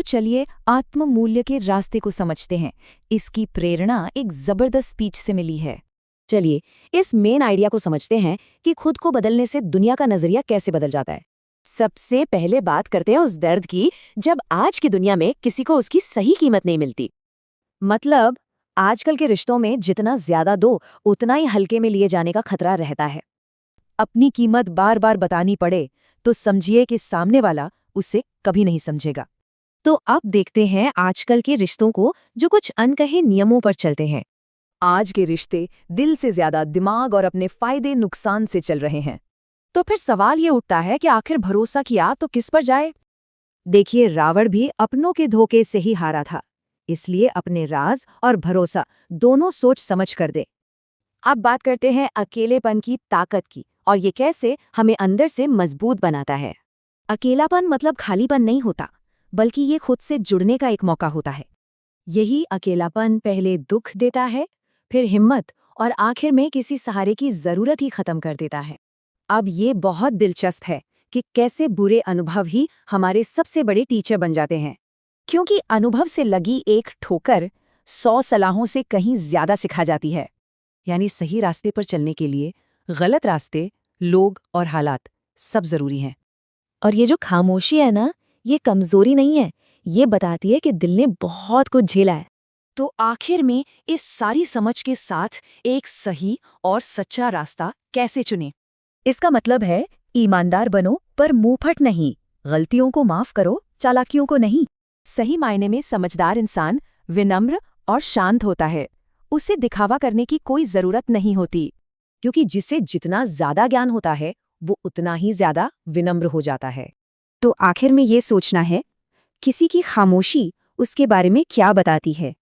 चलिए आत्म मूल्य के रास्ते को समझते हैं। इसकी प्रेरणा एक जबरदस्त स्पीच से मिली है। चलिए इस मेन आइडिया को समझते हैं कि खुद को बदलने से दुनिया का नजरिया कैसे बदल जाता है। सबसे पहले बात करते हैं उस दर्द की जब आज की दुनिया में किसी को उसकी सही कीमत नहीं मिलती। मतलब आजकल के रिश्तों में जितना ज्यादा दो उतना ही हल्के में लिए जाने का खतरा रहता है। अपनी कीमत बार बार बतानी पड़े तो समझिए कि सामने वाला उसे कभी नहीं समझेगा। तो अब देखते हैं आजकल के रिश्तों को जो कुछ अनकहे नियमों पर चलते हैं। आज के रिश्ते दिल से ज्यादा दिमाग और अपने फायदे नुकसान से चल रहे हैं। तो फिर सवाल ये उठता है कि आखिर भरोसा किया तो किस पर जाए। देखिए रावण भी अपनों के धोखे से ही हारा था, इसलिए अपने राज और भरोसा दोनों सोच समझ कर दे। अब बात करते हैं अकेलेपन की ताकत की और ये कैसे हमें अंदर से मजबूत बनाता है। अकेलापन मतलब खालीपन नहीं होता, बल्कि ये खुद से जुड़ने का एक मौका होता है। यही अकेलापन पहले दुख देता है, फिर हिम्मत और आखिर में किसी सहारे की जरूरत ही खत्म कर देता है। अब ये बहुत दिलचस्प है कि कैसे बुरे अनुभव ही हमारे सबसे बड़े टीचर बन जाते हैं। क्योंकि अनुभव से लगी एक ठोकर 100 सलाहों से कहीं ज्यादा सिखा जाती है। यानी सही रास्ते पर चलने के लिए गलत रास्ते, लोग और हालात सब जरूरी हैं। और ये जो खामोशी है ना, ये कमजोरी नहीं है, ये बताती है कि दिल ने बहुत कुछ झेला है। तो आखिर में इस सारी समझ के साथ एक सही और सच्चा रास्ता कैसे चुनें? इसका मतलब है ईमानदार बनो पर मुंहफट नहीं, गलतियों को माफ करो, चालाकियों को नहीं। सही मायने में समझदार इंसान विनम्र और शांत होता है। उसे दिखावा करने की कोई जरूरत नहीं होती। क्योंकि जिसे जितना ज्यादा ज्ञान होता है वो उतना ही ज्यादा विनम्र हो जाता है। तो आखिर में ये सोचना है, किसी की खामोशी उसके बारे में क्या बताती है।